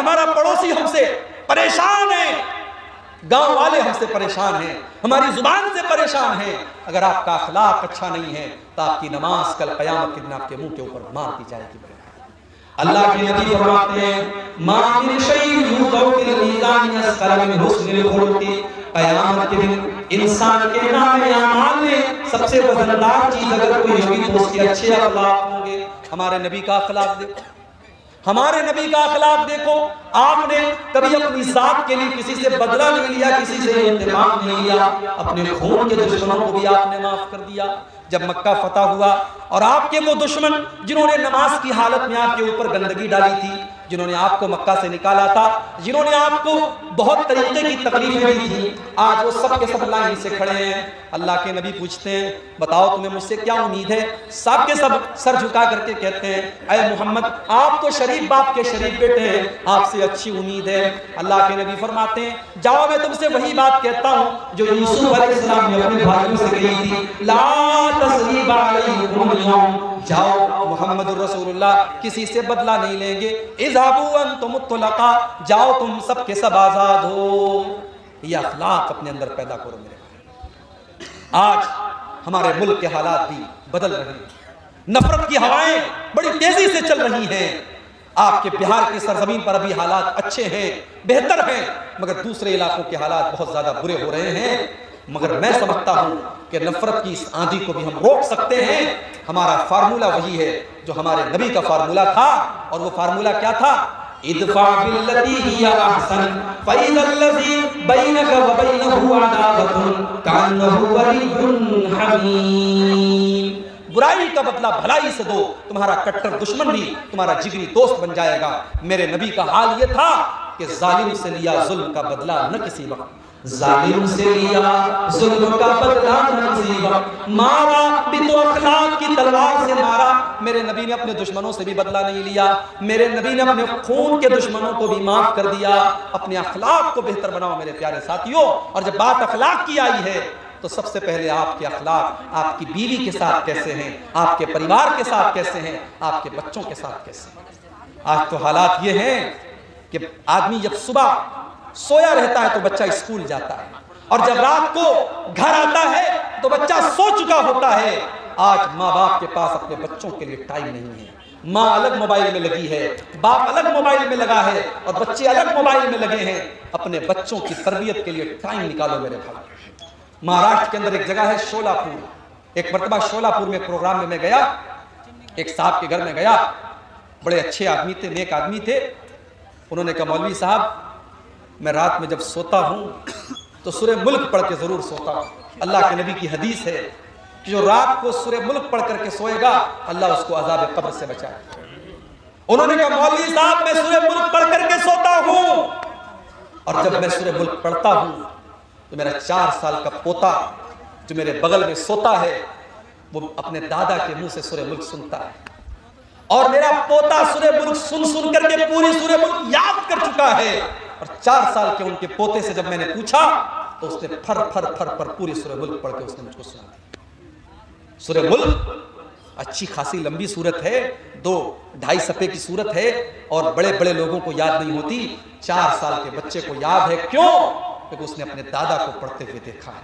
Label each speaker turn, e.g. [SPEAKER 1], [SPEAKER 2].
[SPEAKER 1] ہمارا پڑوسی ہم سے پریشان ہے، گاؤں والے ہم سے پریشان ہیں، ہماری زبان سے پریشان ہیں، اگر آپ کا اخلاق اچھا نہیں ہے تو آپ کی نماز کل قیامت کے دن آپ کے منہ کے اوپر مار دی جائے گی۔ اللہ کے نبی فرماتے ہیں ما من شیء یوضع فی المیزان اثقل من حسن الخلق، قیامت کے دن انسان کے نامے اعمال میں سب سے وزندار چیز اگر کوئی ہوگی تو اس کے اچھے اخلاق ہوں گے۔ ہمارے نبی کا اخلاق دیکھو، ہمارے نبی کا اخلاق دیکھو، آپ نے کبھی اپنی ذات کے لیے کسی سے بدلہ نہیں لیا، کسی سے انتقام نہیں لیا، اپنے خون کے دشمنوں کو بھی آپ نے معاف کر دیا۔ جب مکہ فتح ہوا اور آپ کے وہ دشمن جنہوں نے نماز کی حالت میں آپ کے اوپر گندگی ڈالی تھی، جنہوں نے آپ کو مکہ سے نکالا تھا، جنہوں نے آپ کو بہت طریقے کی تکلیفیں دی تھی، آج وہ سب کے سب لائن سے کھڑے ہیں۔ اللہ کے نبی پوچھتے ہیں بتاؤ تمہیں مجھ سے کیا امید ہے؟ سب کے سب سر جھکا کر کے کہتے ہیں اے محمد آپ تو شریف باپ کے شریف بیٹے ہیں، آپ سے اچھی امید ہے۔ اللہ کے نبی فرماتے ہیں جاؤ میں تم سے وہی بات کہتا ہوں جو یوسف علیہ السلام نے اپنے بھائیوں سے کہی تھی، لا تثریب علیکم اليوم، جاؤ محمد رسول اللہ کسی سے بدلہ نہیں لیں گے، اذهبوا انتم الطلقاء، جاؤ تم سب کے سب آزاد ہو۔ یہ اخلاق اپنے اندر پیدا کرو میرے بھائی۔ آج ہمارے ملک کے حالات بھی بدل رہے ہیں، نفرت کی ہوائیں بڑی تیزی سے چل رہی ہیں۔ آپ کے بہار کی سرزمین پر ابھی حالات اچھے ہیں، بہتر ہیں، مگر دوسرے علاقوں کے حالات بہت زیادہ برے ہو رہے ہیں۔ مگر میں سمجھتا ہوں کہ نفرت کی اس آندھی کو بھی ہم روک سکتے ہیں۔ ہمارا فارمولہ وہی ہے جو ہمارے نبی کا فارمولہ تھا، اور وہ فارمولہ کیا تھا؟ ادفع باللتی ہی احسن فاذا الذی بینک وبینہ عداوۃ کانہ ولی حمیم، برائی کا بدلہ بھلائی سے دو، تمہارا کٹر دشمن بھی تمہارا جگری دوست بن جائے گا۔ میرے نبی کا حال یہ تھا کہ ظالم سے لیا ظلم کا بدلہ نہ کسی وقت، ظالم سے لیا ظلم کا بدلہ نہ کسی وقت، مارا بھی تو اخلاق کی تلوار سے مارا۔ میرے نبی نے اپنے دشمنوں سے بھی بدلہ نہیں لیا، میرے نبی نے اپنے خون کے دشمنوں کو بھی معاف کر دیا۔ اپنے اخلاق کو بہتر بناؤ میرے پیارے ساتھیوں، اور جب بات اخلاق کی آئی ہے تو سب سے پہلے آپ کے اخلاق آپ کی بیوی کے ساتھ کیسے ہیں، آپ کے پریوار کے ساتھ کیسے ہیں، آپ کے بچوں کے ساتھ کیسے ہیں۔ آج تو حالات یہ ہیں کہ آدمی جب صبح سویا رہتا ہے تو بچہ اسکول جاتا ہے، اور جب رات کو گھر آتا ہے تو بچہ سو چکا ہوتا ہے۔ آج ماں باپ کے پاس اپنے بچوں کے لیے ٹائم نہیں ہے، ماں الگ موبائل میں لگی ہے، باپ الگ موبائل میں لگا ہے، اور بچے الگ موبائل میں لگے ہیں۔ اپنے بچوں کی تربیت کے لیے ٹائم نکالو میرے بھائی۔ مہاراشٹر کے اندر ایک جگہ ہے شولہ پور، ایک مرتبہ شولہ پور میں پروگرام میں گیا، ایک صاحب کے گھر میں گیا، بڑے اچھے آدمی تھے، نیک آدمی تھے۔ انہوں نے کہا مولوی صاحب میں رات میں جب سوتا ہوں تو سورہ ملک پڑھ کے ضرور سوتا ہوں۔ اللہ کے نبی کی حدیث ہے کہ جو رات کو سورہ ملک پڑھ کر کے سوئے گا اللہ اس کو عذاب قبر سے بچائے۔ انہوں نے کہا مولوی صاحب میں سورہ ملک پڑھ کر کے سوتا ہوں، اور جب میں سورہ ملک پڑھتا ہوں تو میرا 4 سال کا پوتا جو میرے بغل میں سوتا ہے وہ اپنے دادا کے منہ سے سورہ ملک سنتا ہے، اور میرا پوتا سورہ ملک سن کر کے پوری سورہ ملک یاد کر چکا ہے۔ اور 4 سال کے ان کے پوتے سے جب میں نے پوچھا تو اس نے پھر پوری سورہ ملک پڑھ کے اس نے مجھ کو سنا دی۔ سورہ ملک اچھی خاصی لمبی سورت ہے، 2-2.5 صفحے کی سورت ہے، اور بڑے بڑے لوگوں کو یاد نہیں ہوتی، 4 سال کے بچے کو یاد ہے۔ کیوں؟ کیونکہ اس نے اپنے دادا کو پڑھتے ہوئے دیکھا ہے۔